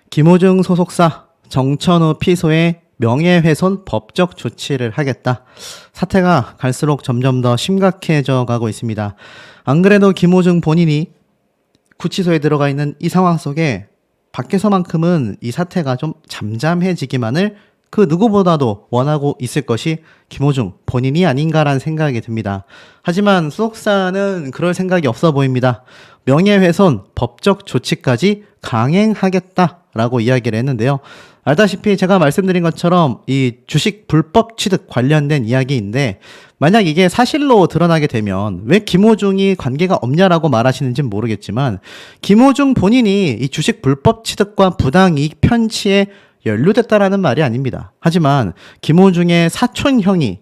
김호중 소속사 정천후 피소에 명예훼손 법적 조치를 하겠다. 사태가 갈수록 점점 더 심각해져 가고 있습니다. 안 그래도 김호중 본인이 구치소에 들어가 있는 이 상황 속에 밖에서만큼은 이 사태가 좀 잠잠해지기만을 그 누구보다도 원하고 있을 것이 김호중 본인이 아닌가라는 생각이 듭니다. 하지만 소속사는 그럴 생각이 없어 보입니다. 명예훼손 법적 조치까지 강행하겠다라고 이야기를 했는데요. 알다시피 제가 말씀드린 것처럼 이 주식 불법 취득 관련된 이야기인데, 만약 이게 사실로 드러나게 되면 왜 김호중이 관계가 없냐라고 말하시는지는 모르겠지만, 김호중 본인이 이 주식 불법 취득과 부당이익 편취에 연루됐다라는 말이 아닙니다. 하지만 김호중의 사촌형이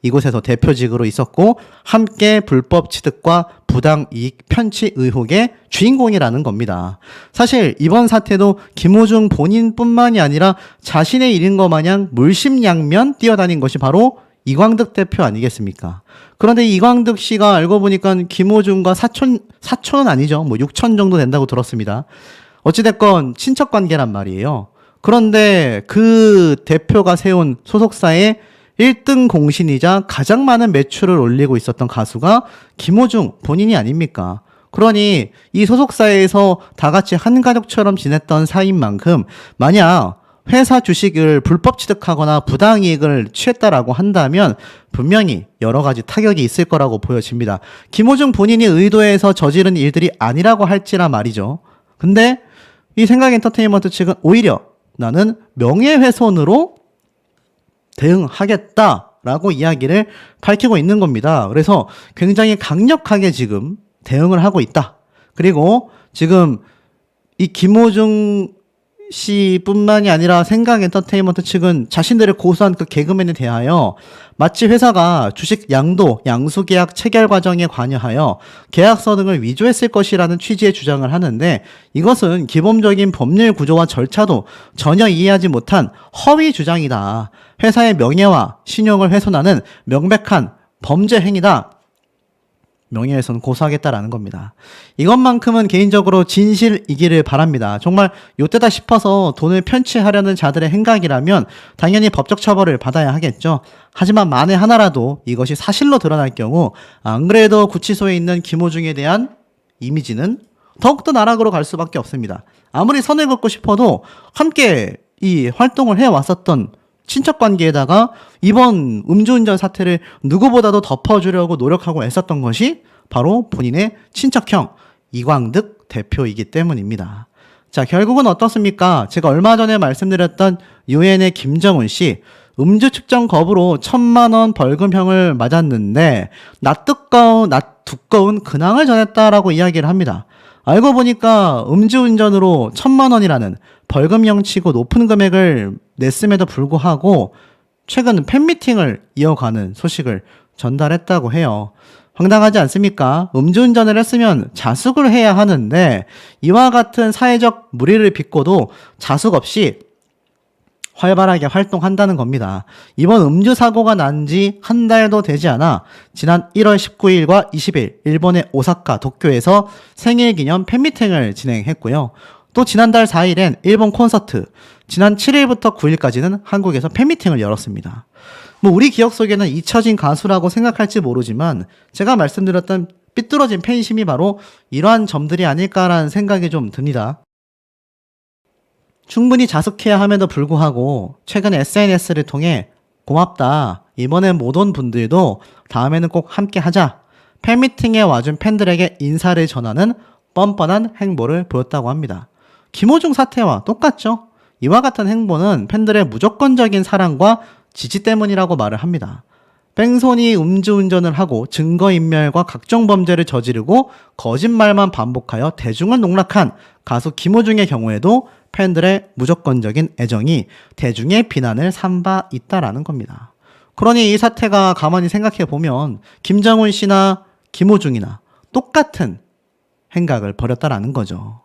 이곳에서 대표직으로 있었고 함께 불법 취득과 부당이익 편취 의혹의 주인공이라는 겁니다. 사실 이번 사태도 김호중 본인뿐만이 아니라 자신의 일인 것 마냥 물심양면 뛰어다닌 것이 바로 이광득 대표 아니겠습니까? 그런데 이광득 씨가 알고 보니까 김호중과 사촌은 아니죠. 뭐 6천 정도 된다고 들었습니다. 어찌됐건 친척 관계란 말이에요. 그런데 그 대표가 세운 소속사의 1등 공신이자 가장 많은 매출을 올리고 있었던 가수가 김호중 본인이 아닙니까? 그러니 이 소속사에서 다 같이 한 가족처럼 지냈던 사이인 만큼, 만약 회사 주식을 불법 취득하거나 부당이익을 취했다라고 한다면 분명히 여러 가지 타격이 있을 거라고 보여집니다. 김호중 본인이 의도해서 저지른 일들이 아니라고 할지라 말이죠. 근데 이 생각엔터테인먼트 측은 오히려 나는 명예훼손으로 대응하겠다라고 이야기를 밝히고 있는 겁니다. 그래서 굉장히 강력하게 지금 대응을 하고 있다. 그리고 지금 이 김호중 씨뿐만이 아니라 생각엔터테인먼트 측은 자신들을 고소한 그 개그맨에 대하여 마치 회사가 주식 양도, 양수계약 체결 과정에 관여하여 계약서 등을 위조했을 것이라는 취지의 주장을 하는데, 이것은 기본적인 법률 구조와 절차도 전혀 이해하지 못한 허위 주장이다. 회사의 명예와 신용을 훼손하는 명백한 범죄 행위다. 명예훼손 고소하겠다라는 겁니다. 이것만큼은 개인적으로 진실이기를 바랍니다. 정말 요때다 싶어서 돈을 편취하려는 자들의 행각이라면 당연히 법적 처벌을 받아야 하겠죠. 하지만 만에 하나라도 이것이 사실로 드러날 경우 안 그래도 구치소에 있는 김호중에 대한 이미지는 더욱더 나락으로 갈 수밖에 없습니다. 아무리 선을 긋고 싶어도 함께 이 활동을 해왔었던 친척관계에다가 이번 음주운전 사태를 누구보다도 덮어주려고 노력하고 애썼던 것이 바로 본인의 친척형 이광득 대표이기 때문입니다. 자, 결국은 어떻습니까? 제가 얼마 전에 말씀드렸던 유엔의 김정은 씨, 음주 측정 거부로 1,000만 원 벌금형을 맞았는데 낯 두꺼운 근황을 전했다라고 이야기를 합니다. 알고 보니까 음주운전으로 1,000만 원이라는 벌금형치고 높은 금액을 냈음에도 불구하고 최근 팬미팅을 이어가는 소식을 전달했다고 해요. 황당하지 않습니까? 음주운전을 했으면 자숙을 해야 하는데 이와 같은 사회적 물의를 빚고도 자숙 없이 활발하게 활동한다는 겁니다. 이번 음주 사고가 난 지 한 달도 되지 않아 지난 1월 19일과 20일 일본의 오사카, 도쿄에서 생일 기념 팬미팅을 진행했고요. 또 지난달 4일엔 일본 콘서트, 지난 7일부터 9일까지는 한국에서 팬미팅을 열었습니다. 뭐 우리 기억 속에는 잊혀진 가수라고 생각할지 모르지만 제가 말씀드렸던 삐뚤어진 팬심이 바로 이러한 점들이 아닐까라는 생각이 좀 듭니다. 충분히 자숙해야 함에도 불구하고 최근 SNS를 통해 고맙다, 이번엔 못 온 분들도 다음에는 꼭 함께 하자, 팬미팅에 와준 팬들에게 인사를 전하는 뻔뻔한 행보를 보였다고 합니다. 김호중 사태와 똑같죠? 이와 같은 행보는 팬들의 무조건적인 사랑과 지지 때문이라고 말을 합니다. 뺑소니 음주운전을 하고 증거인멸과 각종 범죄를 저지르고 거짓말만 반복하여 대중을 농락한 가수 김호중의 경우에도 팬들의 무조건적인 애정이 대중의 비난을 산 바 있다라는 겁니다. 그러니 이 사태가 가만히 생각해 보면 김정은 씨나 김호중이나 똑같은 행각을 벌였다라는 거죠.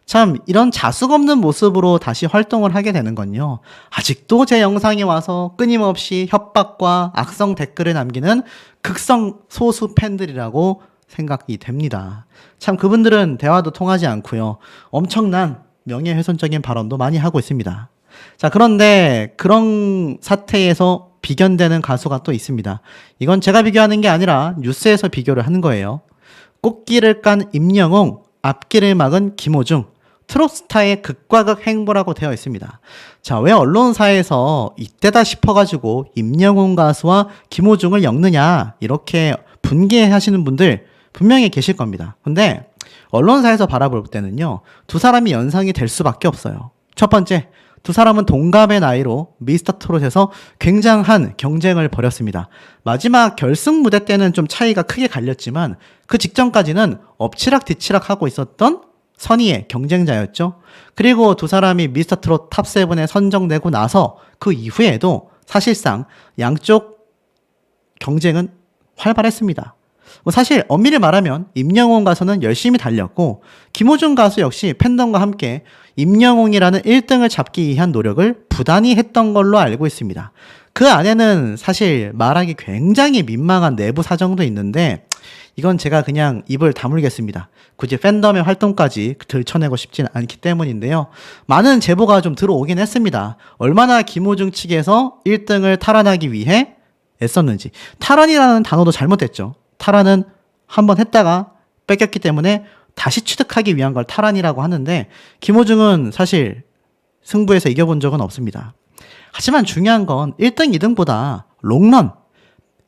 참 이런 자숙 없는 모습으로 다시 활동을 하게 되는 건요, 아직도 제 영상에 와서 끊임없이 협박과 악성 댓글을 남기는 극성 소수 팬들이라고 생각이 됩니다. 참 그분들은 대화도 통하지 않고요, 엄청난 명예훼손적인 발언도 많이 하고 있습니다. 자, 그런데 그런 사태에서 비견되는 가수가 또 있습니다. 이건 제가 비교하는 게 아니라 뉴스에서 비교를 하는 거예요. 꽃길을 깐 임영웅, 앞길을 막은 김호중, 트롯스타의 극과 극 행보라고 되어 있습니다. 자, 왜 언론사에서 이때다 싶어가지고 임영웅 가수와 김호중을 엮느냐 이렇게 분개하시는 분들 분명히 계실 겁니다. 근데 언론사에서 바라볼 때는요, 두 사람이 연상이 될 수밖에 없어요. 첫 번째, 두 사람은 동갑의 나이로 미스터 트롯에서 굉장한 경쟁을 벌였습니다. 마지막 결승 무대 때는 좀 차이가 크게 갈렸지만 그 직전까지는 엎치락뒤치락 하고 있었던 선의의 경쟁자였죠. 그리고 두 사람이 미스터 트롯 탑7에 선정되고 나서 그 이후에도 사실상 양쪽 경쟁은 활발했습니다. 사실 엄밀히 말하면 임영웅 가수는 열심히 달렸고 김호중 가수 역시 팬덤과 함께 임영웅이라는 1등을 잡기 위한 노력을 부단히 했던 걸로 알고 있습니다. 그 안에는 사실 말하기 굉장히 민망한 내부 사정도 있는데 이건 제가 그냥 입을 다물겠습니다. 굳이 팬덤의 활동까지 들춰내고 싶진 않기 때문인데요. 많은 제보가 좀 들어오긴 했습니다. 얼마나 김호중 측에서 1등을 탈환하기 위해 애썼는지. 탈환이라는 단어도 잘못됐죠. 탈환은 한번 했다가 뺏겼기 때문에 다시 취득하기 위한 걸 탈환이라고 하는데 김호중은 사실 승부에서 이겨본 적은 없습니다. 하지만 중요한 건 1등, 2등보다 롱런,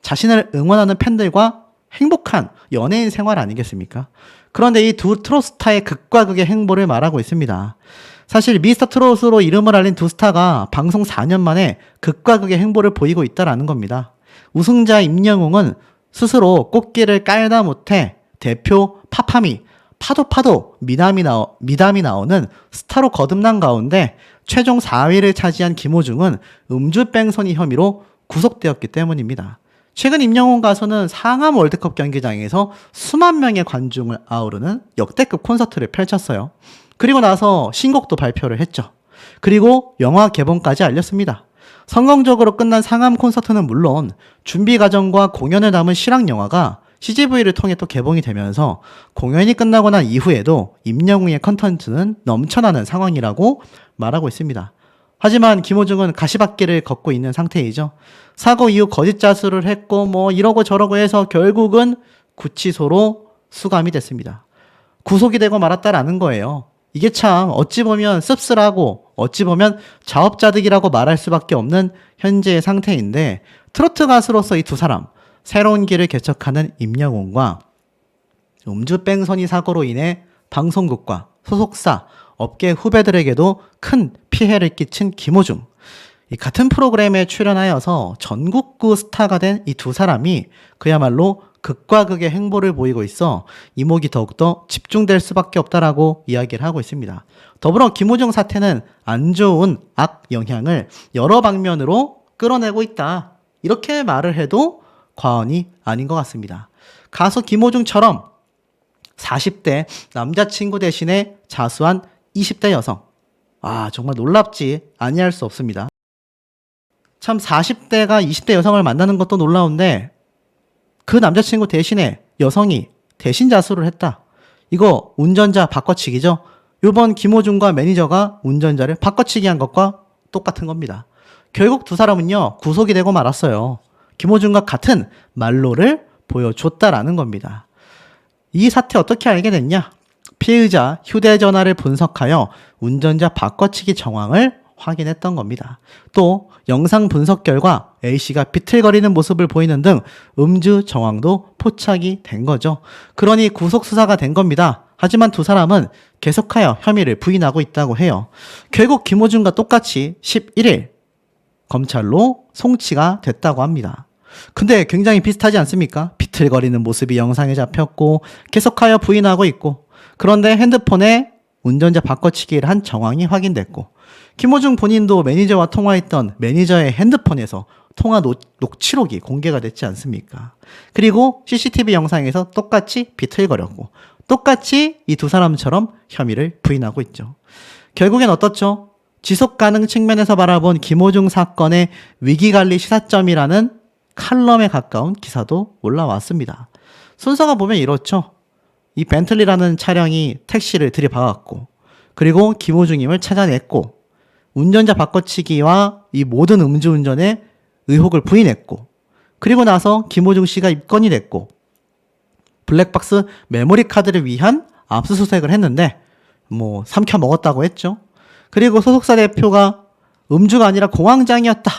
자신을 응원하는 팬들과 행복한 연예인 생활 아니겠습니까? 그런데 이 두 트롯스타의 극과 극의 행보를 말하고 있습니다. 사실 미스터 트롯으로 이름을 알린 두 스타가 방송 4년 만에 극과 극의 행보를 보이고 있다는 겁니다. 우승자 임영웅은 스스로 꽃길을 깔다 못해 대표 파파미, 파도 미담이 나오는 스타로 거듭난 가운데 최종 4위를 차지한 김호중은 음주뺑소니 혐의로 구속되었기 때문입니다. 최근 임영웅 가수는 상암 월드컵 경기장에서 수만 명의 관중을 아우르는 역대급 콘서트를 펼쳤어요. 그리고 나서 신곡도 발표를 했죠. 그리고 영화 개봉까지 알렸습니다. 성공적으로 끝난 상암 콘서트는 물론 준비 과정과 공연을 담은 실황 영화가 CGV를 통해 또 개봉이 되면서 공연이 끝나고 난 이후에도 임영웅의 컨텐츠는 넘쳐나는 상황이라고 말하고 있습니다. 하지만 김호중은 가시밭길을 걷고 있는 상태이죠. 사고 이후 거짓 자수를 했고 뭐 이러고 저러고 해서 결국은 구치소로 수감이 됐습니다. 구속이 되고 말았다라는 거예요. 이게 참 어찌 보면 씁쓸하고 어찌 보면 자업자득이라고 말할 수밖에 없는 현재의 상태인데 트로트 가수로서 이 두 사람 새로운 길을 개척하는 임영웅과 음주뺑소니 사고로 인해 방송국과 소속사, 업계 후배들에게도 큰 피해를 끼친 김호중. 이 같은 프로그램에 출연하여서 전국구 스타가 된 이 두 사람이 그야말로 극과 극의 행보를 보이고 있어 이목이 더욱더 집중될 수밖에 없다라고 이야기를 하고 있습니다. 더불어 김호중 사태는 안 좋은 악 영향을 여러 방면으로 끌어내고 있다. 이렇게 말을 해도 과언이 아닌 것 같습니다. 가수 김호중처럼 40대 남자친구 대신에 자수한 20대 여성. 정말 놀랍지 아니할 수 없습니다. 참 40대가 20대 여성을 만나는 것도 놀라운데 그 남자친구 대신에 여성이 대신 자수를 했다. 이거 운전자 바꿔치기죠. 이번 김호중과 매니저가 운전자를 바꿔치기 한 것과 똑같은 겁니다. 결국 두 사람은요 구속이 되고 말았어요. 김호중과 같은 말로를 보여줬다라는 겁니다. 이 사태 어떻게 알게 됐냐? 피의자 휴대전화를 분석하여 운전자 바꿔치기 정황을 확인했던 겁니다. 또 영상 분석 결과 A씨가 비틀거리는 모습을 보이는 등 음주 정황도 포착이 된 거죠. 그러니 구속 수사가 된 겁니다. 하지만 두 사람은 계속하여 혐의를 부인하고 있다고 해요. 결국 김호중과 똑같이 11일 검찰로 송치가 됐다고 합니다. 근데 굉장히 비슷하지 않습니까? 비틀거리는 모습이 영상에 잡혔고 계속하여 부인하고 있고 그런데 핸드폰에 운전자 바꿔치기를 한 정황이 확인됐고 김호중 본인도 매니저와 통화했던 매니저의 핸드폰에서 통화 녹취록이 공개가 됐지 않습니까? 그리고 CCTV 영상에서 똑같이 비틀거렸고 똑같이 이 두 사람처럼 혐의를 부인하고 있죠. 결국엔 어떻죠? 지속 가능 측면에서 바라본 김호중 사건의 위기관리 시사점이라는 칼럼에 가까운 기사도 올라왔습니다. 순서가 보면 이렇죠. 이 벤틀리라는 차량이 택시를 들이박았고 그리고 김호중임을 찾아냈고 운전자 바꿔치기와 이 모든 음주운전의 의혹을 부인했고 그리고 나서 김호중 씨가 입건이 됐고 블랙박스 메모리 카드를 위한 압수수색을 했는데 뭐 삼켜 먹었다고 했죠. 그리고 소속사 대표가 음주가 아니라 공황장애였다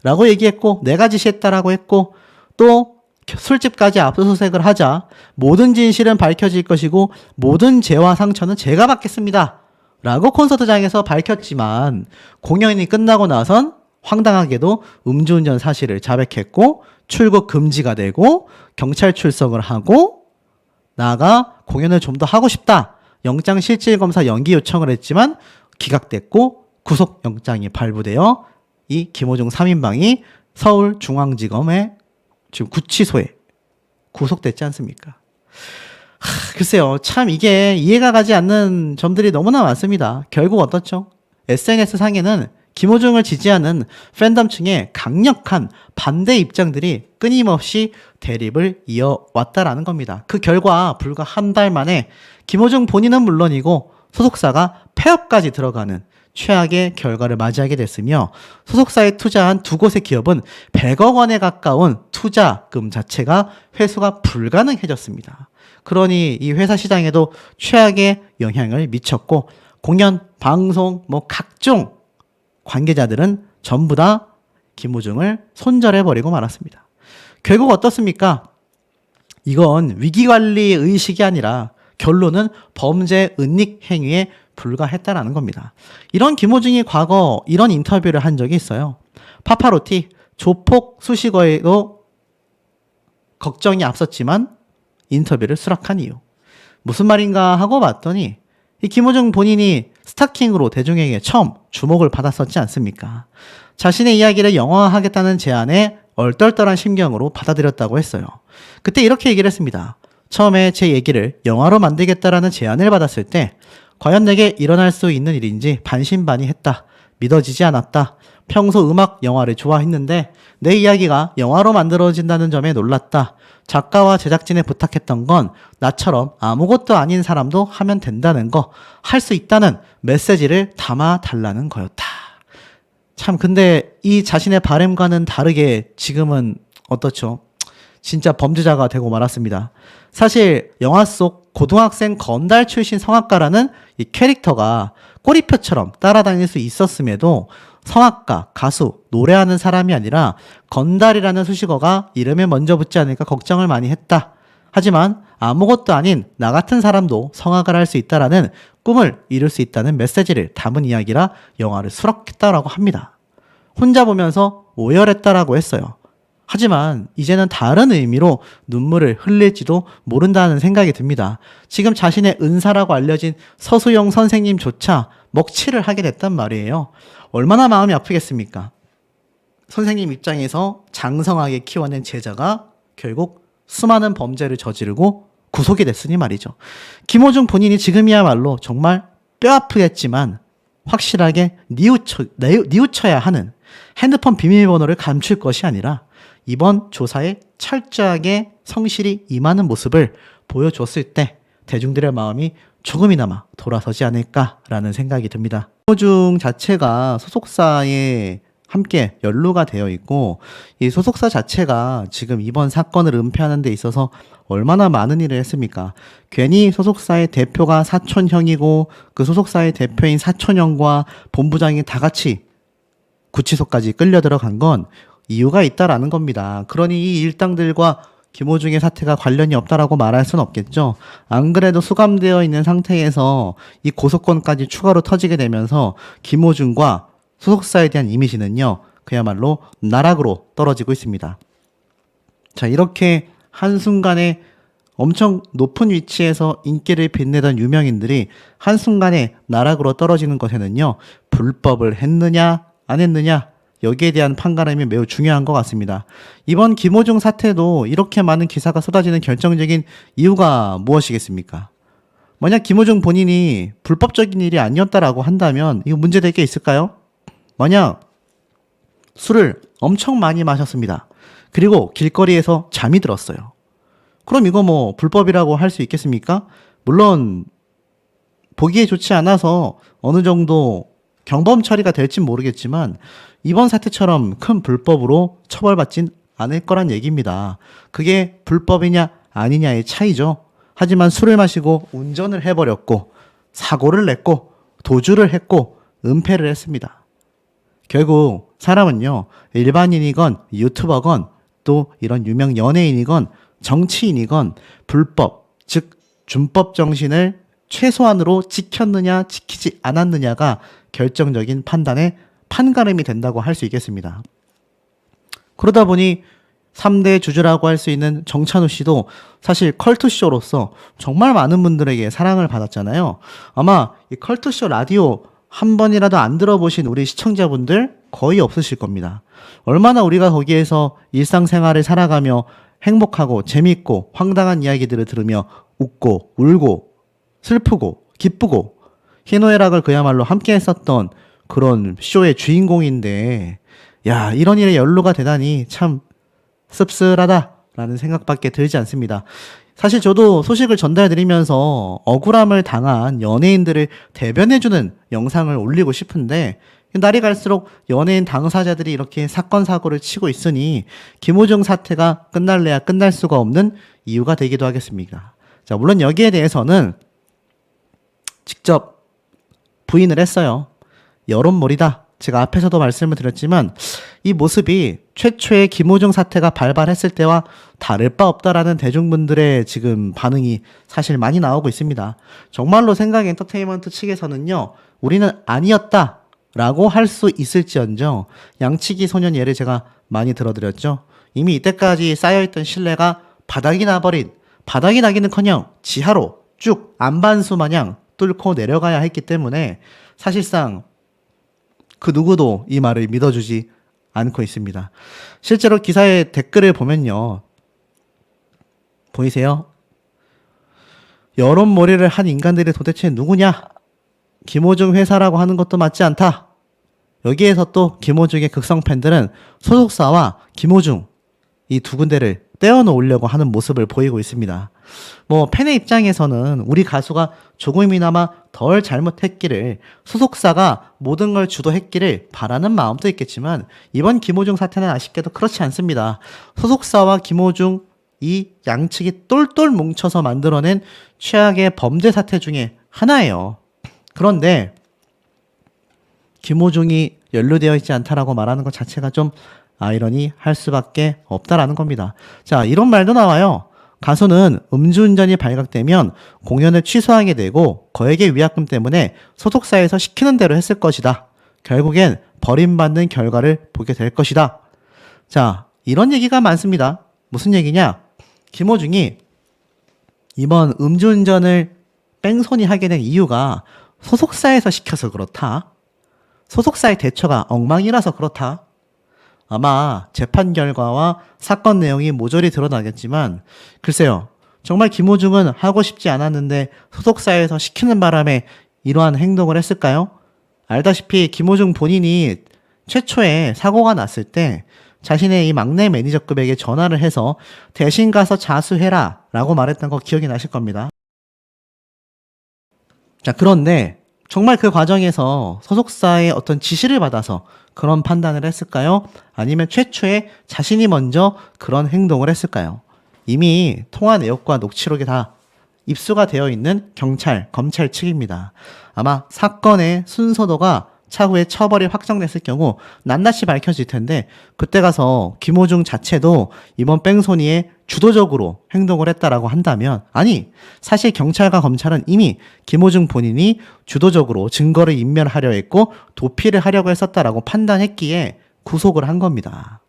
라고 얘기했고 내가 지시했다라고 했고 또 술집까지 압수수색을 하자 모든 진실은 밝혀질 것이고 모든 죄와 상처는 제가 받겠습니다 라고 콘서트장에서 밝혔지만 공연이 끝나고 나선 황당하게도 음주운전 사실을 자백했고 출국 금지가 되고 경찰 출석을 하고 나아가 공연을 좀 더 하고 싶다 영장실질검사 연기 요청을 했지만 기각됐고 구속영장이 발부되어 이 김호중 3인방이 서울중앙지검의 지금 구치소에 구속됐지 않습니까? 글쎄요, 참 이게 이해가 가지 않는 점들이 너무나 많습니다. 결국 어떻죠? SNS 상에는 김호중을 지지하는 팬덤층의 강력한 반대 입장들이 끊임없이 대립을 이어왔다라는 겁니다. 그 결과 불과 한 달 만에 김호중 본인은 물론이고 소속사가 폐업까지 들어가는 최악의 결과를 맞이하게 됐으며 소속사에 투자한 두 곳의 기업은 100억 원에 가까운 투자금 자체가 회수가 불가능해졌습니다. 그러니 이 회사 시장에도 최악의 영향을 미쳤고 공연, 방송, 뭐 각종 관계자들은 전부 다 김호중을 손절해버리고 말았습니다. 결국 어떻습니까? 이건 위기관리 의식이 아니라 결론은 범죄 은닉 행위에 불과했다라는 겁니다. 이런 김호중이 과거 이런 인터뷰를 한 적이 있어요. 파파로티 조폭 수식어에도 걱정이 앞섰지만 인터뷰를 수락한 이유. 무슨 말인가 하고 봤더니 이 김호중 본인이 스타킹으로 대중에게 처음 주목을 받았었지 않습니까? 자신의 이야기를 영화화하겠다는 제안에 얼떨떨한 심경으로 받아들였다고 했어요. 그때 이렇게 얘기를 했습니다. 처음에 제 얘기를 영화로 만들겠다라는 제안을 받았을 때 과연 내게 일어날 수 있는 일인지 반신반의했다. 믿어지지 않았다. 평소 음악, 영화를 좋아했는데 내 이야기가 영화로 만들어진다는 점에 놀랐다. 작가와 제작진에 부탁했던 건 나처럼 아무것도 아닌 사람도 하면 된다는 거, 할 수 있다는 메시지를 담아달라는 거였다. 참 근데 이 자신의 바램과는 다르게 지금은 어떻죠? 진짜 범죄자가 되고 말았습니다. 사실 영화 속 고등학생 건달 출신 성악가라는 이 캐릭터가 꼬리표처럼 따라다닐 수 있었음에도 성악가, 가수, 노래하는 사람이 아니라 건달이라는 수식어가 이름에 먼저 붙지 않을까 걱정을 많이 했다. 하지만 아무것도 아닌 나 같은 사람도 성악을 할 수 있다라는 꿈을 이룰 수 있다는 메시지를 담은 이야기라 영화를 수락했다라고 합니다. 혼자 보면서 오열했다라고 했어요. 하지만 이제는 다른 의미로 눈물을 흘릴지도 모른다는 생각이 듭니다. 지금 자신의 은사라고 알려진 서수영 선생님조차 먹칠을 하게 됐단 말이에요. 얼마나 마음이 아프겠습니까? 선생님 입장에서 장성하게 키워낸 제자가 결국 수많은 범죄를 저지르고 구속이 됐으니 말이죠. 김호중 본인이 지금이야말로 정말 뼈아프겠지만 확실하게 뉘우쳐야 하는 핸드폰 비밀번호를 감출 것이 아니라 이번 조사에 철저하게 성실히 임하는 모습을 보여줬을 때 대중들의 마음이 조금이나마 돌아서지 않을까라는 생각이 듭니다. 김호중 자체가 소속사에 함께 연루가 되어 있고 이 소속사 자체가 지금 이번 사건을 은폐하는 데 있어서 얼마나 많은 일을 했습니까? 괜히 소속사의 대표가 사촌형이고 그 소속사의 대표인 사촌형과 본부장이 다 같이 구치소까지 끌려 들어간 건 이유가 있다라는 겁니다. 그러니 이 일당들과 김호중의 사태가 관련이 없다라고 말할 수는 없겠죠. 안 그래도 수감되어 있는 상태에서 이 고소권까지 추가로 터지게 되면서 김호중과 소속사에 대한 이미지는요, 그야말로 나락으로 떨어지고 있습니다. 자, 이렇게 한순간에 엄청 높은 위치에서 인기를 빛내던 유명인들이 한순간에 나락으로 떨어지는 것에는요, 불법을 했느냐, 안 했느냐, 여기에 대한 판가름이 매우 중요한 것 같습니다. 이번 김호중 사태도 이렇게 많은 기사가 쏟아지는 결정적인 이유가 무엇이겠습니까? 만약 김호중 본인이 불법적인 일이 아니었다라고 한다면 이거 문제될 게 있을까요? 만약 술을 엄청 많이 마셨습니다. 그리고 길거리에서 잠이 들었어요. 그럼 이거 뭐 불법이라고 할 수 있겠습니까? 물론 보기에 좋지 않아서 어느 정도 경범 처리가 될진 모르겠지만 이번 사태처럼 큰 불법으로 처벌받진 않을 거란 얘기입니다. 그게 불법이냐 아니냐의 차이죠. 하지만 술을 마시고 운전을 해버렸고 사고를 냈고 도주를 했고 은폐를 했습니다. 결국 사람은요, 일반인이건 유튜버건 또 이런 유명 연예인이건 정치인이건 불법, 즉 준법 정신을 최소한으로 지켰느냐 지키지 않았느냐가 결정적인 판단의 판가름이 된다고 할 수 있겠습니다. 그러다 보니 3대 주주라고 할 수 있는 정찬우 씨도 사실 컬투쇼로서 정말 많은 분들에게 사랑을 받았잖아요. 아마 이 컬투쇼 라디오 한 번이라도 안 들어보신 우리 시청자분들 거의 없으실 겁니다. 얼마나 우리가 거기에서 일상생활을 살아가며 행복하고 재밌고 황당한 이야기들을 들으며 웃고 울고 슬프고 기쁘고 희노애락을 그야말로 함께 했었던 그런 쇼의 주인공인데, 야, 이런 일에 연루가 되다니 참 씁쓸하다라는 생각밖에 들지 않습니다. 사실 저도 소식을 전달드리면서 억울함을 당한 연예인들을 대변해주는 영상을 올리고 싶은데 날이 갈수록 연예인 당사자들이 이렇게 사건 사고를 치고 있으니 김호중 사태가 끝날래야 끝날 수가 없는 이유가 되기도 하겠습니다. 자, 물론 여기에 대해서는 직접 부인을 했어요. 여론몰이다. 제가 앞에서도 말씀을 드렸지만 이 모습이 최초의 김호중 사태가 발발했을 때와 다를 바 없다라는 대중분들의 지금 반응이 사실 많이 나오고 있습니다. 정말로 생각 엔터테인먼트 측에서는요, 우리는 아니었다라고 할 수 있을지언정 양치기 소년 예를 제가 많이 들어드렸죠. 이미 이때까지 쌓여있던 신뢰가 바닥이 나기는커녕 지하로 쭉 안반수 마냥 뚫고 내려가야 했기 때문에 사실상 그 누구도 이 말을 믿어주지 않고 있습니다. 실제로 기사의 댓글을 보면요, 보이세요? 여론몰이를 한 인간들이 도대체 누구냐? 김호중 회사라고 하는 것도 맞지 않다. 여기에서 또 김호중의 극성 팬들은 소속사와 김호중 이 두 군데를 떼어놓으려고 하는 모습을 보이고 있습니다. 뭐 팬의 입장에서는 우리 가수가 조금이나마 덜 잘못했기를, 소속사가 모든 걸 주도했기를 바라는 마음도 있겠지만 이번 김호중 사태는 아쉽게도 그렇지 않습니다. 소속사와 김호중 이 양측이 똘똘 뭉쳐서 만들어낸 최악의 범죄 사태 중에 하나예요. 그런데 김호중이 연루되어 있지 않다라고 말하는 것 자체가 좀 아이러니할 수밖에 없다라는 겁니다. 자, 이런 말도 나와요. 가수는 음주운전이 발각되면 공연을 취소하게 되고 거액의 위약금 때문에 소속사에서 시키는 대로 했을 것이다. 결국엔 버림받는 결과를 보게 될 것이다. 자, 이런 얘기가 많습니다. 무슨 얘기냐? 김호중이 이번 음주운전을 뺑소니 하게 된 이유가 소속사에서 시켜서 그렇다. 소속사의 대처가 엉망이라서 그렇다. 아마 재판 결과와 사건 내용이 모조리 드러나겠지만 글쎄요, 정말 김호중은 하고 싶지 않았는데 소속사에서 시키는 바람에 이러한 행동을 했을까요? 알다시피 김호중 본인이 최초에 사고가 났을 때 자신의 이 막내 매니저급에게 전화를 해서 대신 가서 자수해라 라고 말했던 거 기억이 나실 겁니다. 자, 그런데 정말 그 과정에서 소속사의 어떤 지시를 받아서 그런 판단을 했을까요? 아니면 최초에 자신이 먼저 그런 행동을 했을까요? 이미 통화 내역과 녹취록이 다 입수가 되어 있는 경찰, 검찰 측입니다. 아마 사건의 순서도가 차후에 처벌이 확정됐을 경우 낱낱이 밝혀질 텐데 그때 가서 김호중 자체도 이번 뺑소니에 주도적으로 행동을 했다라고 한다면, 아니, 사실 경찰과 검찰은 이미 김호중 본인이 주도적으로 증거를 인멸하려 했고 도피를 하려고 했었다라고 판단했기에 구속을 한 겁니다.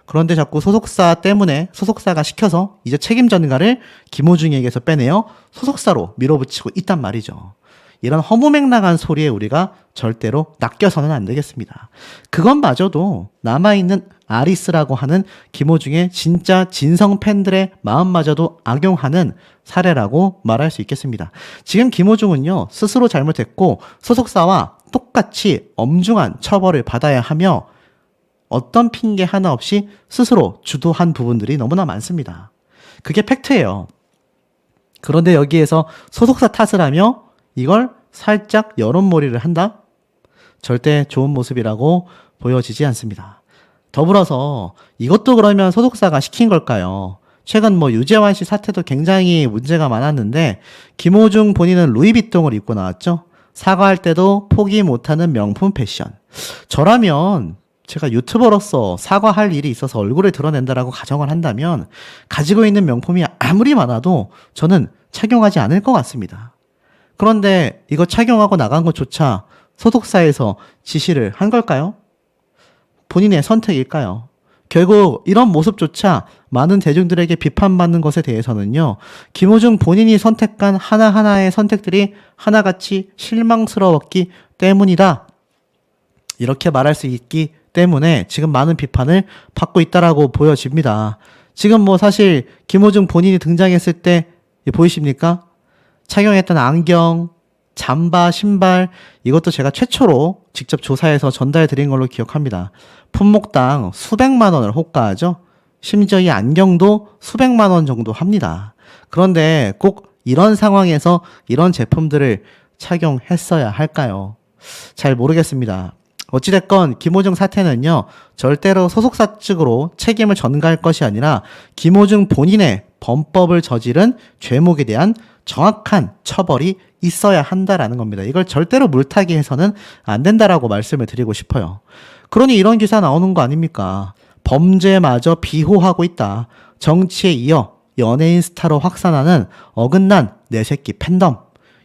그런데 자꾸 소속사 때문에 소속사가 시켜서 이제 책임 전가를 김호중에게서 빼내어 소속사로 밀어붙이고 있단 말이죠. 이런 허무맹랑한 소리에 우리가 절대로 낚여서는 안 되겠습니다. 그것마저도 남아있는 아리스라고 하는 김호중의 진짜 진성 팬들의 마음마저도 악용하는 사례라고 말할 수 있겠습니다. 지금 김호중은요, 스스로 잘못했고 소속사와 똑같이 엄중한 처벌을 받아야 하며 어떤 핑계 하나 없이 스스로 주도한 부분들이 너무나 많습니다. 그게 팩트예요. 그런데 여기에서 소속사 탓을 하며 이걸 살짝 여론몰이를 한다? 절대 좋은 모습이라고 보여지지 않습니다. 더불어서 이것도 그러면 소속사가 시킨 걸까요? 최근 유재환 씨 사태도 굉장히 문제가 많았는데 김호중 본인은 루이비통을 입고 나왔죠. 사과할 때도 포기 못하는 명품 패션. 저라면 제가 유튜버로서 사과할 일이 있어서 얼굴을 드러낸다라고 가정을 한다면 가지고 있는 명품이 아무리 많아도 저는 착용하지 않을 것 같습니다. 그런데 이거 착용하고 나간 것조차 소속사에서 지시를 한 걸까요? 본인의 선택일까요? 결국 이런 모습조차 많은 대중들에게 비판받는 것에 대해서는요, 김호중 본인이 선택한 하나하나의 선택들이 하나같이 실망스러웠기 때문이다. 이렇게 말할 수 있기 때문에 지금 많은 비판을 받고 있다라고 보여집니다. 지금 사실 김호중 본인이 등장했을 때 보이십니까? 착용했던 안경, 잠바, 신발, 이것도 제가 최초로 직접 조사해서 전달해 드린 걸로 기억합니다. 품목당 수백만 원을 호가하죠. 심지어 이 안경도 수백만 원 정도 합니다. 그런데 꼭 이런 상황에서 이런 제품들을 착용했어야 할까요? 잘 모르겠습니다. 어찌됐건 김호중 사태는요, 절대로 소속사 측으로 책임을 전가할 것이 아니라 김호중 본인의 범법을 저지른 죄목에 대한 정확한 처벌이 있어야 한다라는 겁니다. 이걸 절대로 물타기 해서는 안 된다라고 말씀을 드리고 싶어요. 그러니 이런 기사 나오는 거 아닙니까? 범죄마저 비호하고 있다. 정치에 이어 연예인 스타로 확산하는 어긋난 내 새끼 팬덤.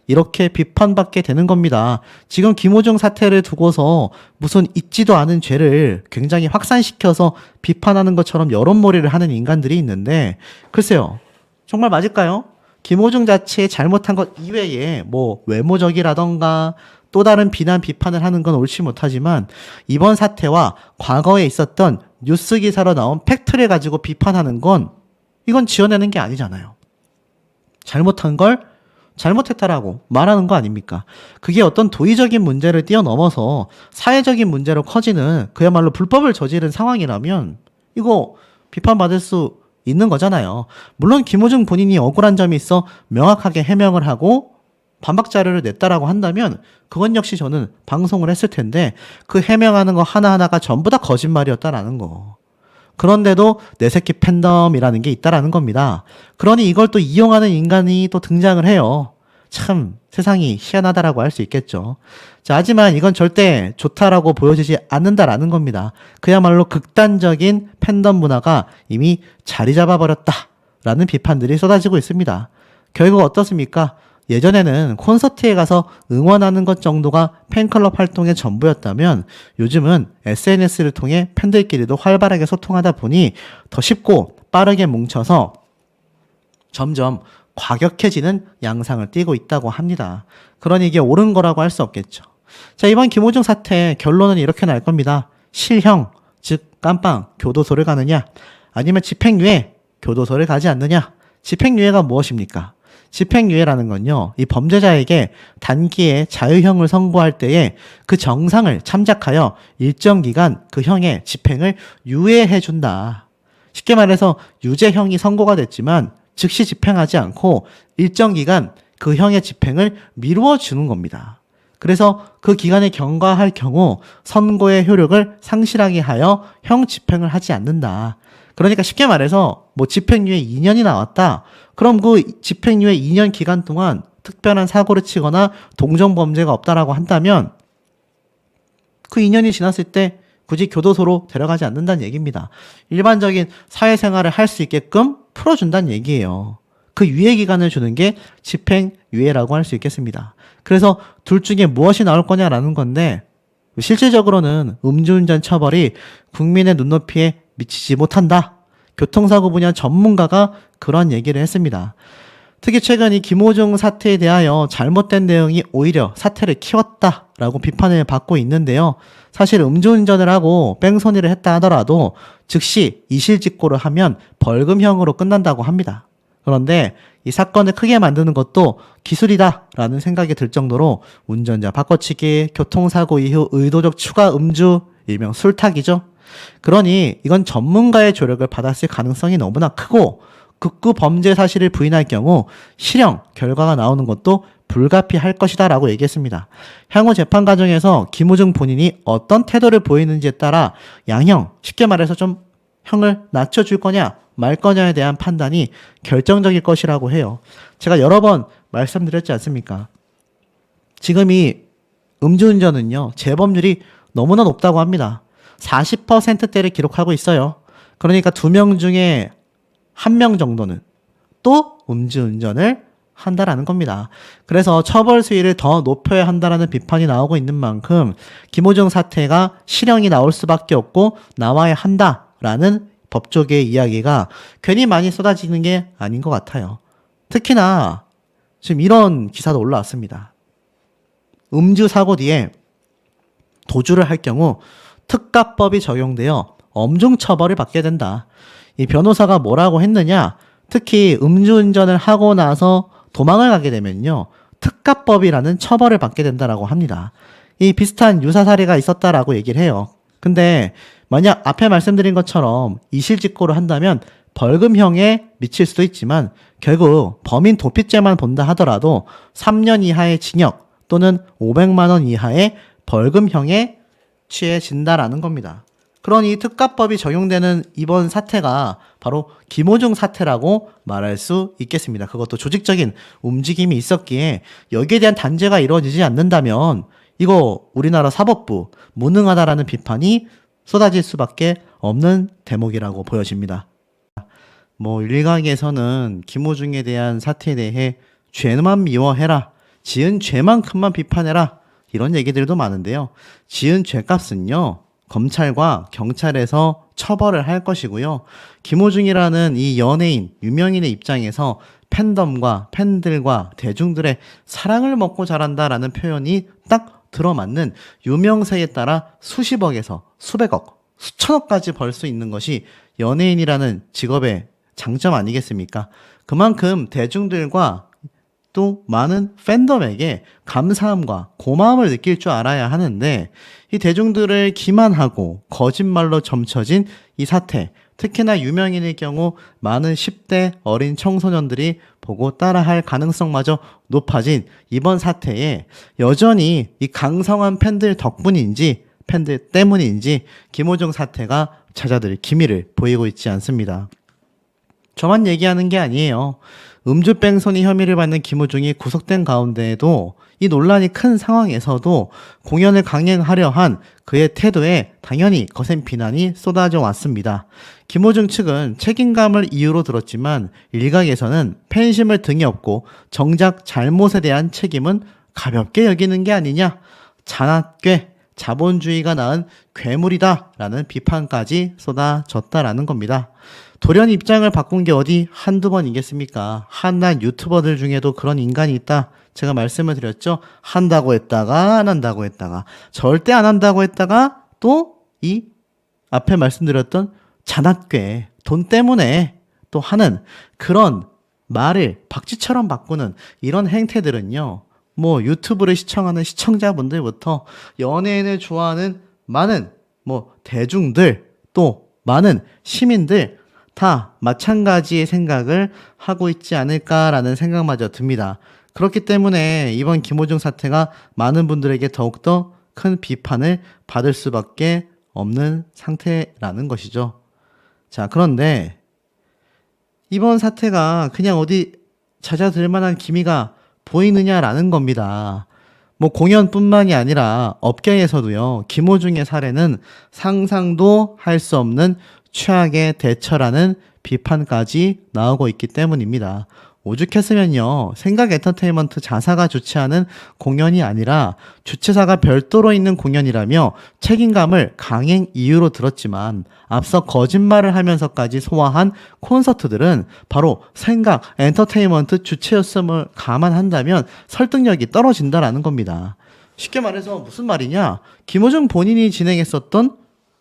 이렇게 비판받게 되는 겁니다. 지금 김호중 사태를 두고서 무슨 있지도 않은 죄를 굉장히 확산시켜서 비판하는 것처럼 여론몰이를 하는 인간들이 있는데, 글쎄요, 정말 맞을까요? 김호중 자체의 잘못한 것 이외에 외모적이라던가 또 다른 비난 비판을 하는 건 옳지 못하지만 이번 사태와 과거에 있었던 뉴스 기사로 나온 팩트를 가지고 비판하는 건 이건 지어내는 게 아니잖아요. 잘못한 걸 잘못했다라고 말하는 거 아닙니까? 그게 어떤 도의적인 문제를 뛰어넘어서 사회적인 문제로 커지는 그야말로 불법을 저지른 상황이라면 이거 비판받을 수 있는 거잖아요. 물론 김호중 본인이 억울한 점이 있어 명확하게 해명을 하고 반박 자료를 냈다라고 한다면 그건 역시 저는 방송을 했을 텐데 그 해명하는 거 하나하나가 전부 다 거짓말이었다라는 거. 그런데도 내 새끼 팬덤이라는 게 있다라는 겁니다. 그러니 이걸 또 이용하는 인간이 또 등장을 해요. 참 세상이 희한하다라고 할 수 있겠죠. 자, 하지만 이건 절대 좋다라고 보여지지 않는다라는 겁니다. 그야말로 극단적인 팬덤 문화가 이미 자리 잡아버렸다라는 비판들이 쏟아지고 있습니다. 결국 어떻습니까? 예전에는 콘서트에 가서 응원하는 것 정도가 팬클럽 활동의 전부였다면 요즘은 SNS를 통해 팬들끼리도 활발하게 소통하다 보니 더 쉽고 빠르게 뭉쳐서 점점 과격해지는 양상을 띠고 있다고 합니다. 그러니 이게 옳은 거라고 할 수 없겠죠. 자, 이번 김호중 사태 결론은 이렇게 날 겁니다. 실형, 즉 깜빵, 교도소를 가느냐, 아니면 집행유예, 교도소를 가지 않느냐. 집행유예가 무엇입니까? 집행유예라는 건요, 이 범죄자에게 단기에 자유형을 선고할 때에 그 정상을 참작하여 일정 기간 그 형의 집행을 유예해준다. 쉽게 말해서 유죄형이 선고가 됐지만 즉시 집행하지 않고 일정 기간 그 형의 집행을 미루어 주는 겁니다. 그래서 그 기간에 경과할 경우 선고의 효력을 상실하게 하여 형 집행을 하지 않는다. 그러니까 쉽게 말해서 집행유예 2년이 나왔다. 그럼 그 집행유예 2년 기간 동안 특별한 사고를 치거나 동종범죄가 없다라고 한다면 그 2년이 지났을 때 굳이 교도소로 데려가지 않는다는 얘기입니다. 일반적인 사회생활을 할 수 있게끔 풀어준다는 얘기예요. 그 유예 기간을 주는 게 집행유예라고 할 수 있겠습니다. 그래서 둘 중에 무엇이 나올 거냐라는 건데 실질적으로는 음주운전 처벌이 국민의 눈높이에 미치지 못한다. 교통사고 분야 전문가가 그런 얘기를 했습니다. 특히 최근 이 김호중 사태에 대하여 잘못된 내용이 오히려 사태를 키웠다라고 비판을 받고 있는데요. 사실 음주운전을 하고 뺑소니를 했다 하더라도 즉시 이실직고를 하면 벌금형으로 끝난다고 합니다. 그런데 이 사건을 크게 만드는 것도 기술이다라는 생각이 들 정도로 운전자 바꿔치기, 교통사고 이후 의도적 추가 음주, 일명 술탁이죠. 그러니 이건 전문가의 조력을 받았을 가능성이 너무나 크고 극구 범죄 사실을 부인할 경우 실형 결과가 나오는 것도 불가피할 것이다 라고 얘기했습니다. 향후 재판 과정에서 김우중 본인이 어떤 태도를 보이는지에 따라 양형, 쉽게 말해서 좀 형을 낮춰줄 거냐 말 거냐에 대한 판단이 결정적일 것이라고 해요. 제가 여러 번 말씀드렸지 않습니까? 지금 이 음주운전은요, 재범률이 너무나 높다고 합니다. 40%대를 기록하고 있어요. 그러니까 2명 중에 1명 정도는 또 음주운전을 한다라는 겁니다. 그래서 처벌 수위를 더 높여야 한다라는 비판이 나오고 있는 만큼 김호중 사태가 실형이 나올 수밖에 없고 나와야 한다라는 법조계의 이야기가 괜히 많이 쏟아지는 게 아닌 것 같아요. 특히나 지금 이런 기사도 올라왔습니다. 음주 사고 뒤에 도주를 할 경우 특가법이 적용되어 엄중 처벌을 받게 된다. 이 변호사가 뭐라고 했느냐? 특히 음주운전을 하고 나서 도망을 가게 되면요, 특가법이라는 처벌을 받게 된다라고 합니다. 이 비슷한 유사 사례가 있었다라고 얘기를 해요. 근데 만약 앞에 말씀드린 것처럼 이실직고를 한다면 벌금형에 미칠 수도 있지만 결국 범인 도피죄만 본다 하더라도 3년 이하의 징역 또는 500만 원 이하의 벌금형에 취해진다라는 겁니다. 그러니 특가법이 적용되는 이번 사태가 바로 김호중 사태라고 말할 수 있겠습니다. 그것도 조직적인 움직임이 있었기에 여기에 대한 단죄가 이루어지지 않는다면 이거 우리나라 사법부 무능하다라는 비판이 쏟아질 수밖에 없는 대목이라고 보여집니다. 일각에서는 김호중에 대한 사태에 대해 죄만 미워해라, 지은 죄만큼만 비판해라, 이런 얘기들도 많은데요. 지은 죄값은요, 검찰과 경찰에서 처벌을 할 것이고요. 김호중이라는 이 연예인, 유명인의 입장에서 팬덤과 팬들과 대중들의 사랑을 먹고 자란다라는 표현이 딱 들어맞는 유명세에 따라 수십억에서 수백억, 수천억까지 벌 수 있는 것이 연예인이라는 직업의 장점 아니겠습니까? 그만큼 대중들과 또 많은 팬덤에게 감사함과 고마움을 느낄 줄 알아야 하는데, 이 대중들을 기만하고 거짓말로 점쳐진 이 사태, 특히나 유명인의 경우 많은 10대 어린 청소년들이 보고 따라할 가능성마저 높아진 이번 사태에 여전히 이 강성한 팬들 덕분인지 팬들 때문인지 김호중 사태가 잦아들 기미를 보이고 있지 않습니다. 저만 얘기하는 게 아니에요. 음주뺑소니 혐의를 받는 김호중이 구속된 가운데에도 이 논란이 큰 상황에서도 공연을 강행하려 한 그의 태도에 당연히 거센 비난이 쏟아져 왔습니다. 김호중 측은 책임감을 이유로 들었지만 일각에서는 팬심을 등에 업고 정작 잘못에 대한 책임은 가볍게 여기는 게 아니냐, 잔악괴, 자본주의가 낳은 괴물이다라는 비판까지 쏟아졌다라는 겁니다. 돌연 입장을 바꾼 게 어디 한두 번이겠습니까? 한낱 유튜버들 중에도 그런 인간이 있다. 제가 말씀을 드렸죠. 한다고 했다가 안 한다고 했다가 절대 안 한다고 했다가 또 이 앞에 말씀드렸던 잔악괴, 돈 때문에 또 하는 그런 말을 박쥐처럼 바꾸는 이런 행태들은요, 유튜브를 시청하는 시청자분들부터 연예인을 좋아하는 많은 대중들 또 많은 시민들 다 마찬가지의 생각을 하고 있지 않을까라는 생각마저 듭니다. 그렇기 때문에 이번 김호중 사태가 많은 분들에게 더욱더 큰 비판을 받을 수밖에 없는 상태라는 것이죠. 자, 그런데 이번 사태가 그냥 어디 잦아들 만한 기미가 보이느냐라는 겁니다. 공연뿐만이 아니라 업계에서도요, 김호중의 사례는 상상도 할 수 없는 최악의 대처라는 비판까지 나오고 있기 때문입니다. 오죽했으면요, 생각 엔터테인먼트 자사가 주최하는 공연이 아니라 주최사가 별도로 있는 공연이라며 책임감을 강행 이유로 들었지만 앞서 거짓말을 하면서까지 소화한 콘서트들은 바로 생각 엔터테인먼트 주최였음을 감안한다면 설득력이 떨어진다라는 겁니다. 쉽게 말해서 무슨 말이냐, 김호중 본인이 진행했었던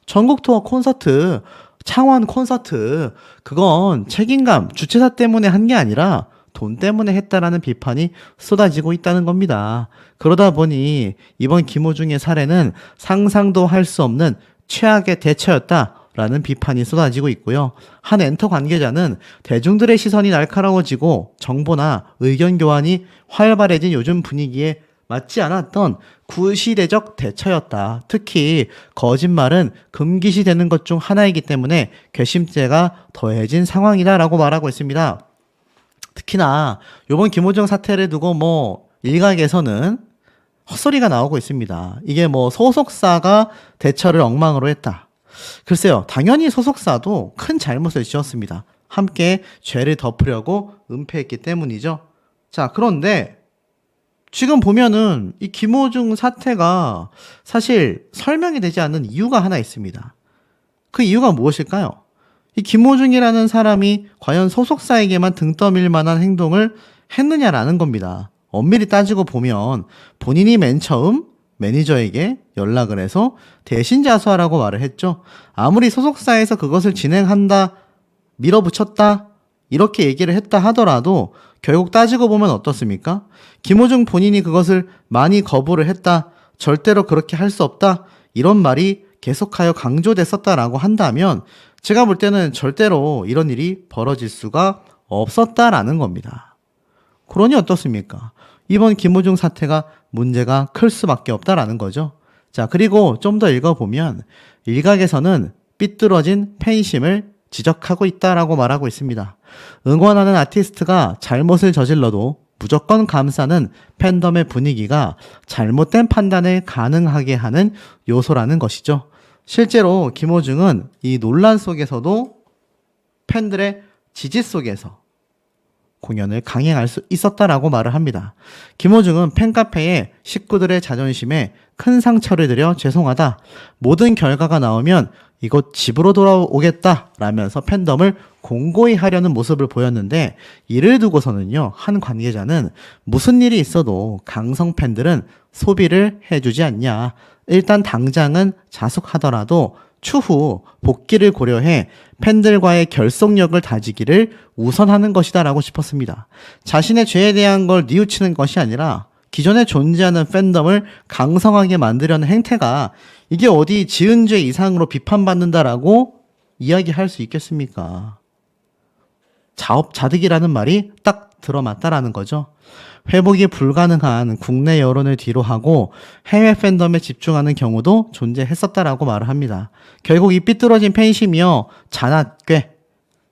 전국 투어 콘서트, 창원 콘서트, 그건 책임감, 주최사 때문에 한 게 아니라 돈 때문에 했다라는 비판이 쏟아지고 있다는 겁니다. 그러다 보니 이번 김호중의 사례는 상상도 할 수 없는 최악의 대처였다, 라는 비판이 쏟아지고 있고요. 한 엔터 관계자는 대중들의 시선이 날카로워지고 정보나 의견 교환이 활발해진 요즘 분위기에 맞지 않았던 구시대적 대처였다. 특히 거짓말은 금기시되는 것 중 하나이기 때문에 괘씸죄가 더해진 상황이다라고 말하고 있습니다. 특히나 이번 김호중 사태를 두고 일각에서는 헛소리가 나오고 있습니다. 이게 소속사가 대처를 엉망으로 했다. 글쎄요, 당연히 소속사도 큰 잘못을 지었습니다. 함께 죄를 덮으려고 은폐했기 때문이죠. 자, 그런데 지금 보면은 이 김호중 사태가 사실 설명이 되지 않는 이유가 하나 있습니다. 그 이유가 무엇일까요? 이 김호중이라는 사람이 과연 소속사에게만 등 떠밀 만한 행동을 했느냐라는 겁니다. 엄밀히 따지고 보면 본인이 맨 처음 매니저에게 연락을 해서 대신 자수하라고 말을 했죠. 아무리 소속사에서 그것을 진행한다, 밀어붙였다, 이렇게 얘기를 했다 하더라도 결국 따지고 보면 어떻습니까? 김호중 본인이 그것을 많이 거부를 했다, 절대로 그렇게 할 수 없다, 이런 말이 계속하여 강조됐었다라고 한다면 제가 볼 때는 절대로 이런 일이 벌어질 수가 없었다라는 겁니다. 그러니 어떻습니까? 이번 김호중 사태가 문제가 클 수밖에 없다라는 거죠. 자, 그리고 좀 더 읽어보면 일각에서는 삐뚤어진 팬심을 지적하고 있다라고 말하고 있습니다. 응원하는 아티스트가 잘못을 저질러도 무조건 감싸는 팬덤의 분위기가 잘못된 판단을 가능하게 하는 요소라는 것이죠. 실제로 김호중은 이 논란 속에서도 팬들의 지지 속에서 공연을 강행할 수 있었다라고 말을 합니다. 김호중은 팬카페에 식구들의 자존심에 큰 상처를 드려 죄송하다. 모든 결과가 나오면 이곳 집으로 돌아오겠다 라면서 팬덤을 공고히 하려는 모습을 보였는데 이를 두고서는요, 한 관계자는 무슨 일이 있어도 강성 팬들은 소비를 해주지 않냐. 일단 당장은 자숙하더라도 추후 복귀를 고려해 팬들과의 결속력을 다지기를 우선하는 것이다 라고 짚었습니다. 자신의 죄에 대한 걸 뉘우치는 것이 아니라 기존에 존재하는 팬덤을 강성하게 만들려는 행태가 이게 어디 지은 죄 이상으로 비판받는다라고 이야기할 수 있겠습니까? 자업자득이라는 말이 딱 들어맞다라는 거죠. 회복이 불가능한 국내 여론을 뒤로하고 해외 팬덤에 집중하는 경우도 존재했었다라고 말을 합니다. 결국 이 삐뚤어진 팬심이요, 잔악괴,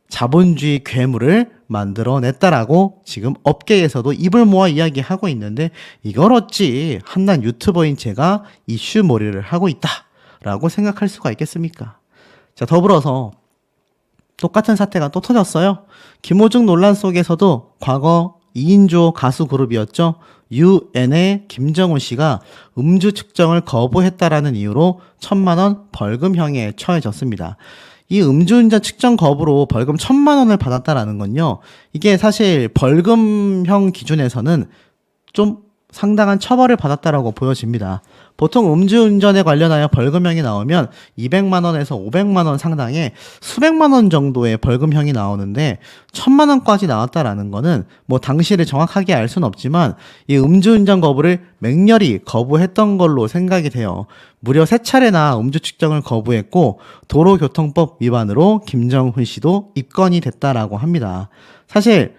자본주의 괴물을 만들어냈다라고 지금 업계에서도 입을 모아 이야기하고 있는데 이걸 어찌 한낱 유튜버인 제가 이슈몰이를 하고 있다라고 생각할 수가 있겠습니까? 자, 더불어서 똑같은 사태가 또 터졌어요. 김호중 논란 속에서도 과거 2인조 가수 그룹이었죠. UN의 김정훈 씨가 음주 측정을 거부했다라는 이유로 1,000만 원 벌금형에 처해졌습니다. 이 음주운전 측정 거부로 벌금 1,000만 원을 받았다라는 건요, 이게 사실 벌금형 기준에서는 좀 상당한 처벌을 받았다라고 보여집니다. 보통 음주운전에 관련하여 벌금형이 나오면 200만 원에서 500만 원 상당의 수백만 원 정도의 벌금형이 나오는데 1,000만 원까지 나왔다라는 거는 당시를 정확하게 알 수는 없지만 이 음주운전 거부를 맹렬히 거부했던 걸로 생각이 돼요. 무려 3차례나 음주 측정을 거부했고 도로교통법 위반으로 김정훈 씨도 입건이 됐다라고 합니다. 사실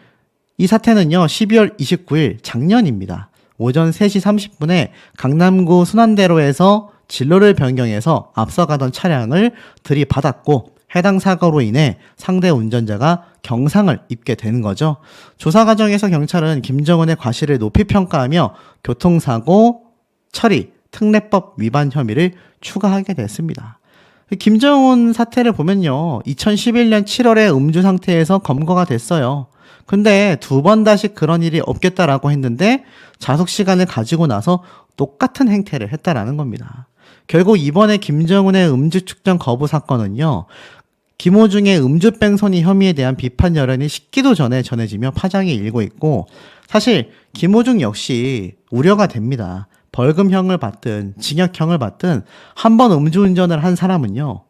이 사태는요, 12월 29일 작년입니다. 오전 3시 30분에 강남구 순환대로에서 진로를 변경해서 앞서가던 차량을 들이받았고 해당 사고로 인해 상대 운전자가 경상을 입게 되는 거죠. 조사 과정에서 경찰은 김정은의 과실을 높이 평가하며 교통사고 처리, 특례법 위반 혐의를 추가하게 됐습니다. 김정은 사태를 보면요, 2011년 7월에 음주 상태에서 검거가 됐어요. 근데 2번 다시 그런 일이 없겠다라고 했는데 자숙 시간을 가지고 나서 똑같은 행태를 했다라는 겁니다. 결국 이번에 김정은의 음주 측정 거부 사건은요, 김호중의 음주 뺑소니 혐의에 대한 비판 여론이 식기도 전에 전해지며 파장이 일고 있고, 사실 김호중 역시 우려가 됩니다. 벌금형을 받든 징역형을 받든 한 번 음주운전을 한 사람은요,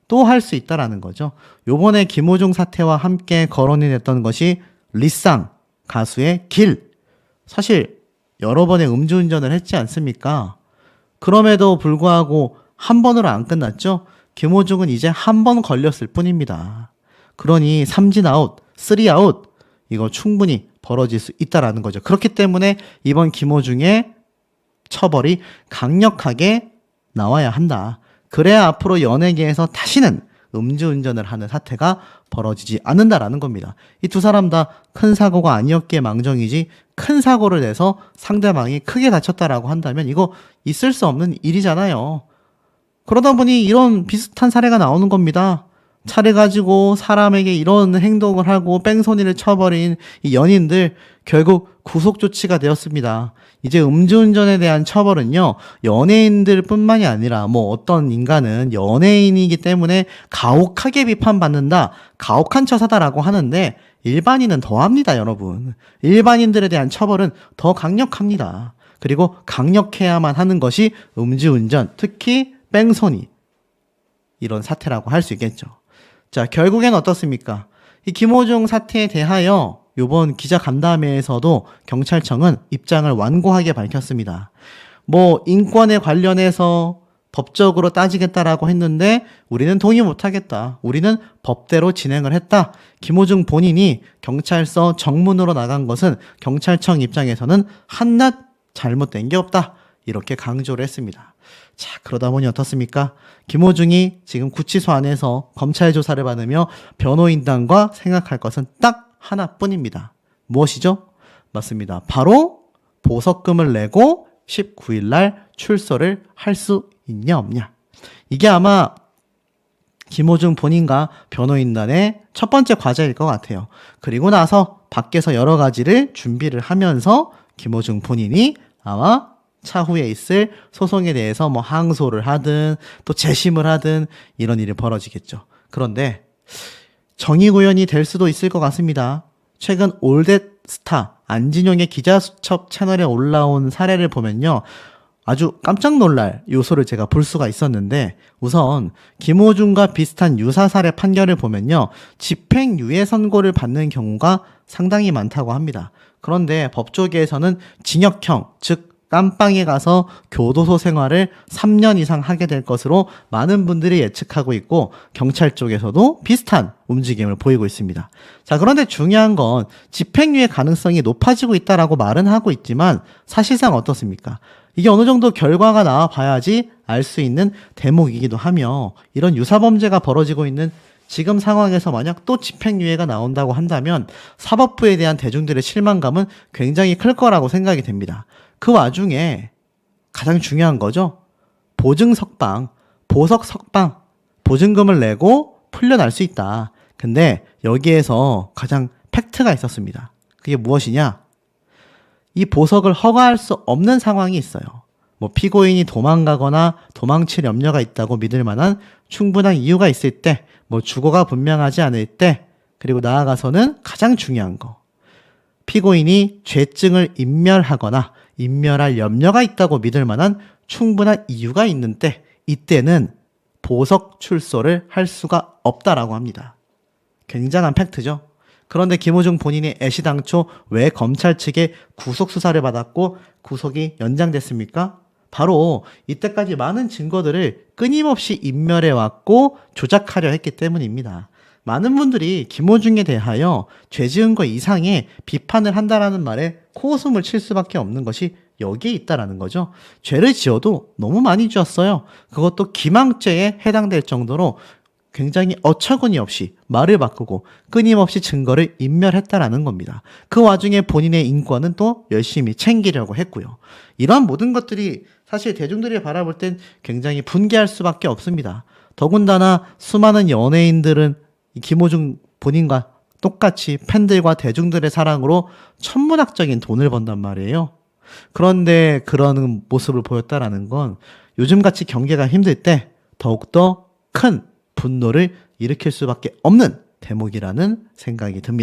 또 할 수 있다라는 거죠. 요번에 김호중 사태와 함께 거론이 됐던 것이 리쌍 가수의 길. 사실 여러 번의 음주운전을 했지 않습니까? 그럼에도 불구하고 한 번으로 안 끝났죠. 김호중은 이제 한 번 걸렸을 뿐입니다. 그러니 삼진 아웃, 쓰리 아웃 이거 충분히 벌어질 수 있다라는 거죠. 그렇기 때문에 이번 김호중의 처벌이 강력하게 나와야 한다. 그래야 앞으로 연예계에서 다시는 음주운전을 하는 사태가 벌어지지 않는다라는 겁니다. 이 두 사람 다 큰 사고가 아니었기에 망정이지 큰 사고를 내서 상대방이 크게 다쳤다라고 한다면 이거 있을 수 없는 일이잖아요. 그러다 보니 이런 비슷한 사례가 나오는 겁니다. 차를 가지고 사람에게 이런 행동을 하고 뺑소니를 쳐버린 이 연인들 결국 구속 조치가 되었습니다. 이제 음주운전에 대한 처벌은요, 연예인들 뿐만이 아니라 뭐 어떤 인간은 연예인이기 때문에 가혹하게 비판받는다, 가혹한 처사다라고 하는데 일반인은 더합니다, 여러분. 일반인들에 대한 처벌은 더 강력합니다. 그리고 강력해야만 하는 것이 음주운전, 특히 뺑소니 이런 사태라고 할 수 있겠죠. 자, 결국엔 어떻습니까? 이 김호중 사태에 대하여 이번 기자간담회에서도 경찰청은 입장을 완고하게 밝혔습니다. 뭐 인권에 관련해서 법적으로 따지겠다라고 했는데 우리는 동의 못하겠다. 우리는 법대로 진행을 했다. 김호중 본인이 경찰서 정문으로 나간 것은 경찰청 입장에서는 한낱 잘못된 게 없다. 이렇게 강조를 했습니다. 자, 그러다 보니 어떻습니까? 김호중이 지금 구치소 안에서 검찰 조사를 받으며 변호인단과 생각할 것은 딱 하나뿐입니다. 무엇이죠? 맞습니다. 바로 보석금을 내고 19일 날 출소를 할 수 있냐 없냐. 이게 아마 김호중 본인과 변호인단의 첫 번째 과제일 것 같아요. 그리고 나서 밖에서 여러 가지를 준비를 하면서 김호중 본인이 아마 차후에 있을 소송에 대해서 뭐 항소를 하든 또 재심을 하든 이런 일이 벌어지겠죠. 그런데 정의구현이 될 수도 있을 것 같습니다. 최근 올댓 스타 안진용의 기자수첩 채널에 올라온 사례를 보면요. 아주 깜짝 놀랄 요소를 제가 볼 수가 있었는데 우선 김호중과 비슷한 유사 사례 판결을 보면요. 집행유예 선고를 받는 경우가 상당히 많다고 합니다. 그런데 법조계에서는 징역형, 즉 깜빵에 가서 교도소 생활을 3년 이상 하게 될 것으로 많은 분들이 예측하고 있고 경찰 쪽에서도 비슷한 움직임을 보이고 있습니다. 자, 그런데 중요한 건 집행유예 가능성이 높아지고 있다라고 말은 하고 있지만 사실상 어떻습니까? 이게 어느 정도 결과가 나와 봐야지 알 수 있는 대목이기도 하며 이런 유사범죄가 벌어지고 있는 지금 상황에서 만약 또 집행유예가 나온다고 한다면 사법부에 대한 대중들의 실망감은 굉장히 클 거라고 생각이 됩니다. 그 와중에 가장 중요한 거죠. 보증석방, 보석석방, 보증금을 내고 풀려날 수 있다. 근데 여기에서 가장 팩트가 있었습니다. 그게 무엇이냐? 이 보석을 허가할 수 없는 상황이 있어요. 뭐 피고인이 도망가거나 도망칠 염려가 있다고 믿을 만한 충분한 이유가 있을 때, 뭐 주거가 분명하지 않을 때, 그리고 나아가서는 가장 중요한 거. 피고인이 죄증을 인멸하거나 인멸할 염려가 있다고 믿을 만한 충분한 이유가 있는 때, 이때는 보석 출소를 할 수가 없다라고 합니다. 굉장한 팩트죠. 그런데 김호중 본인이 애시당초 왜 검찰 측에 구속 수사를 받았고 구속이 연장됐습니까? 바로 이때까지 많은 증거들을 끊임없이 인멸해왔고 조작하려 했기 때문입니다. 많은 분들이 김호중에 대하여 죄 지은 거 이상의 비판을 한다라는 말에 코웃음을 칠 수밖에 없는 것이 여기에 있다라는 거죠. 죄를 지어도 너무 많이 지었어요. 그것도 기망죄에 해당될 정도로 굉장히 어처구니 없이 말을 바꾸고 끊임없이 증거를 인멸했다라는 겁니다. 그 와중에 본인의 인권은 또 열심히 챙기려고 했고요. 이러한 모든 것들이 사실 대중들이 바라볼 땐 굉장히 분개할 수밖에 없습니다. 더군다나 수많은 연예인들은 이 김호중 본인과 똑같이 팬들과 대중들의 사랑으로 천문학적인 돈을 번단 말이에요. 그런데 그런 모습을 보였다라는 건 요즘같이 경계가 힘들 때 더욱더 큰 분노를 일으킬 수밖에 없는 대목이라는 생각이 듭니다.